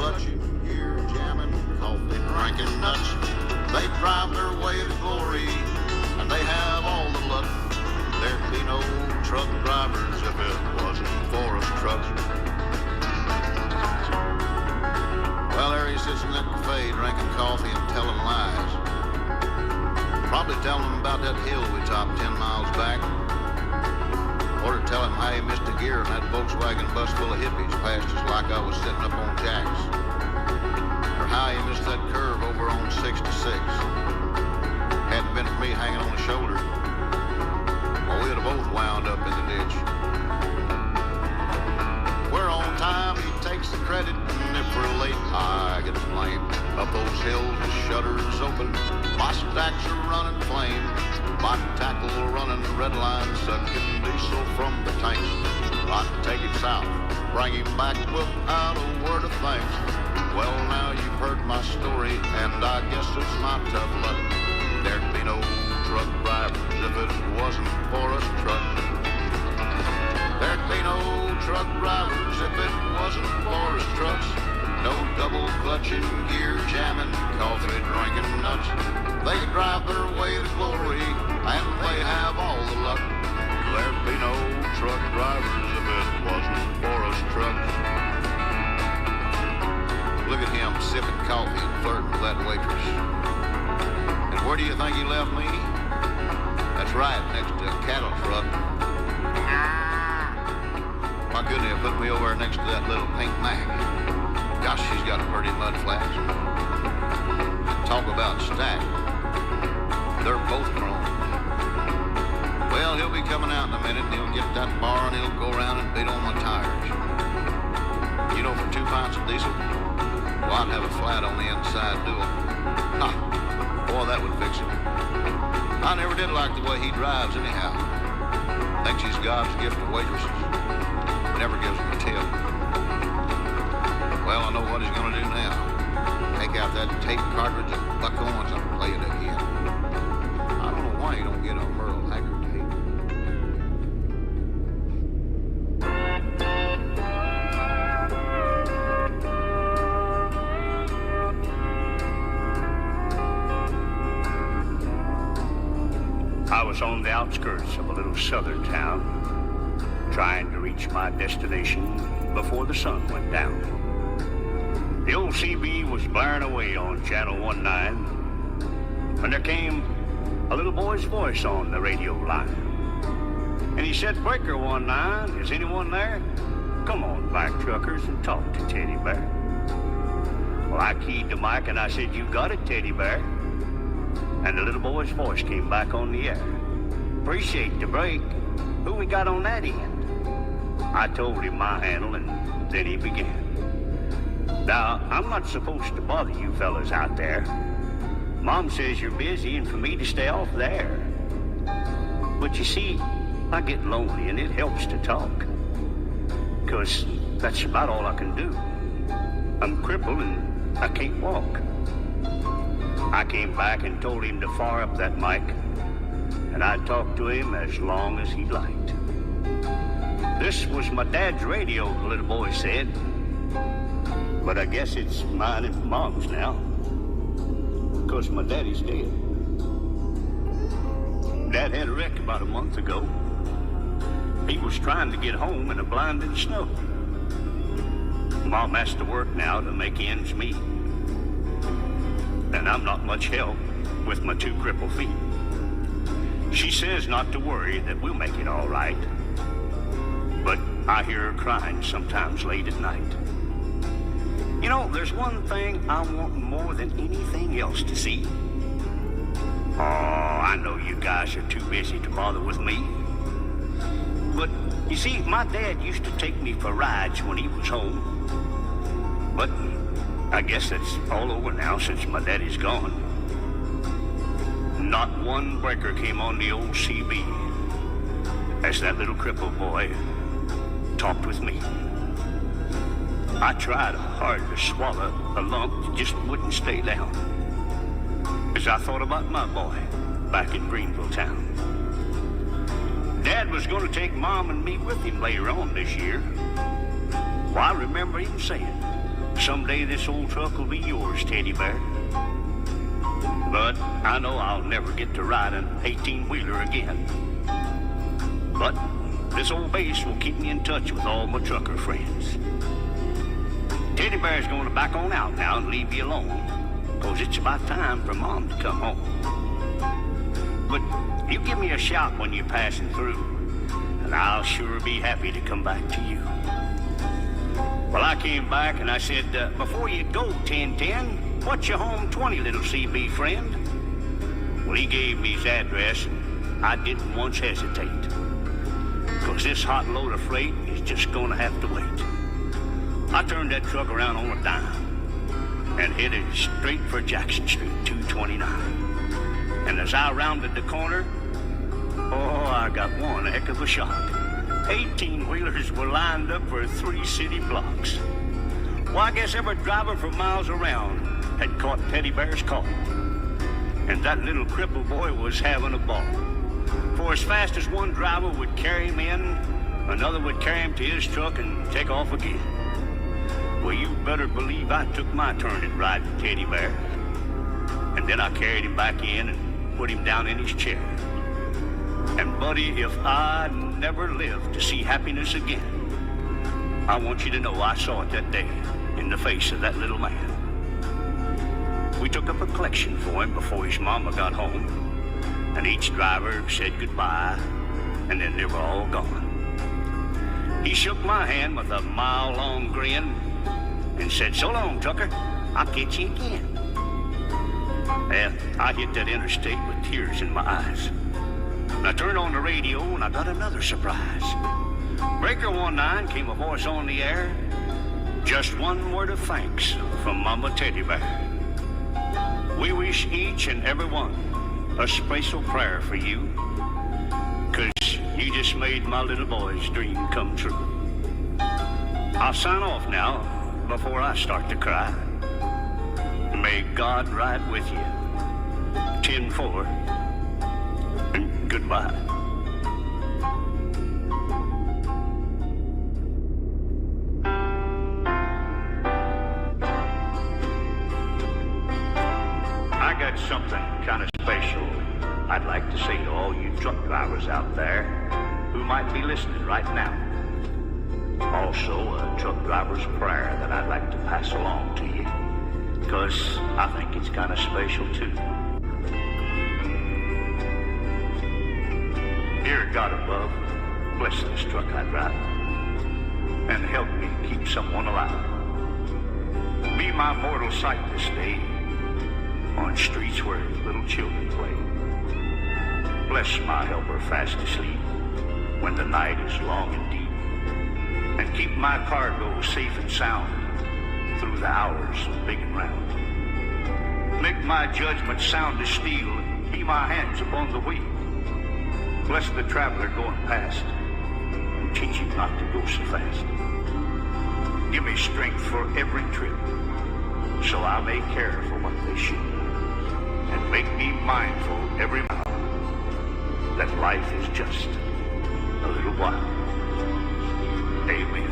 clutching gear, jamming, coffee, drinking nuts. They drive their way to glory, and they have all the luck. There'd be no truck drivers if it wasn't for us trucks. Well, there he sits in that cafe drinking coffee and telling lies. Probably telling them about that hill we topped 10 miles back. Or to tell him how he missed a gear in that Volkswagen bus full of hippies passed us like I was sitting up on jacks. Or how he missed that curve over on 66. Hadn't been for me hanging on his shoulder, well, we'd have both wound up in the ditch. We're on time, he takes the credit, and if we're late, I get blamed. Up those hills, the shutters open, my stacks are running flame. My tackle running red line, sucking diesel from the tanks. I take it south, bring him back without a word of thanks. Well, now you've heard my story, and I guess it's my tough luck. There'd be no truck drivers if it wasn't for us trucks. There'd be no truck drivers if it wasn't for us trucks. No double clutching, gear jamming, coffee drinking nuts. They drive their way to glory, and they have all the luck. There'd be no truck drivers if it wasn't for us trucks. Look at him sipping coffee and flirting with that waitress. And where do you think he left me? That's right, next to a cattle truck. My goodness, he put me over next to that little pink Mac. Gosh, she's got a pretty mud flash. Talk about stack. They're both grown. Well, he'll be coming out in a minute, and he'll get that bar, and he'll go around and beat on my tires. You know, for 2 pints of diesel, well, I'd have a flat on the inside dual. Ha! Boy, that would fix it. I never did like the way he drives anyhow. Thinks he's God's gift to waitresses. Never gives them a tip. Well, I know what he's going to do now. Take out that tape cartridge and buck ons and play it again. I don't know why you don't get a Merle Haggard tape. I was on the outskirts of a little southern town, trying to reach my destination before the sun went down. The old CB was blaring away on Channel 19 when there came a little boy's voice on the radio line. And he said, "Breaker 19, is anyone there? Come on, black truckers, and talk to Teddy Bear." Well, I keyed the mic and I said, "You got it, Teddy Bear." And the little boy's voice came back on the air. "Appreciate the break. Who we got on that end?" I told him my handle, and then he began. "Now, I'm not supposed to bother you fellas out there. Mom says you're busy and for me to stay off the air. But you see, I get lonely and it helps to talk. 'Cause that's about all I can do. I'm crippled and I can't walk." I came back and told him to fire up that mic, and I'd talk to him as long as he liked. "This was my dad's radio," the little boy said. "But I guess it's mine and Mom's now, 'cause my daddy's dead. Dad had a wreck about a month ago. He was trying to get home in a blinding snow. Mom has to work now to make ends meet. And I'm not much help with my 2 crippled feet. She says not to worry, that we'll make it all right. But I hear her crying sometimes late at night. You know, there's one thing I want more than anything else to see. Oh, I know you guys are too busy to bother with me. But, you see, my dad used to take me for rides when he was home. But I guess that's all over now since my daddy's gone. Not one breaker came on the old CB as that little crippled boy talked with me. I tried hard to swallow a lump that just wouldn't stay down as I thought about my boy back in Greenville town. Dad was going to take Mom and me with him later on this year. Well, I remember him saying, someday this old truck will be yours, Teddy Bear. But I know I'll never get to ride an 18-wheeler again. But this old base will keep me in touch with all my trucker friends. Teddy Bear's going to back on out now and leave you alone, 'cause it's about time for Mom to come home. But you give me a shout when you're passing through, and I'll sure be happy to come back to you. Well, I came back and I said, before you go, 1010, what's your home 20, little CB friend? Well, he gave me his address, and I didn't once hesitate, 'cause this hot load of freight is just gonna have to wait. I turned that truck around on a dime and headed straight for Jackson Street, 229. And as I rounded the corner, oh, I got one heck of a shock. 18-wheelers were lined up for 3 city blocks. Well, I guess every driver for miles around had caught Teddy Bear's call. And that little cripple boy was having a ball. For as fast as one driver would carry him in, another would carry him to his truck and take off again. Well, you better believe I took my turn at riding Teddy Bear. And then I carried him back in and put him down in his chair. And buddy, if I never live to see happiness again, I want you to know I saw it that day in the face of that little man. We took up a collection for him before his mama got home, and each driver said goodbye, and then they were all gone. He shook my hand with a mile-long grin and said, "So long, trucker, I'll catch you again." And I hit that interstate with tears in my eyes. And I turned on the radio and I got another surprise. Breaker 19 came a voice on the air. Just one word of thanks from Mama Teddy Bear. We wish each and every one a special prayer for you, 'cause you just made my little boy's dream come true. I'll sign off now before I start to cry. May God ride with you. 10-4, and goodbye. I got something kind of special I'd like to say to all you truck drivers out there who might be listening right now. Also, a truck driver's prayer that I'd like to pass along to you, 'cause I think it's kind of special too. Dear God above, bless this truck I drive, and help me keep someone alive. Be my mortal sight this day on streets where little children play. Bless my helper fast asleep when the night is long and deep, and keep my cargo safe and sound through the hours of big and round. Make my judgment sound as steel, and be my hands upon the wheel. Bless the traveler going past, and teach him not to go so fast. Give me strength for every trip, so I may care for what they shoot, and make me mindful every mile that life is just a little while. Amen.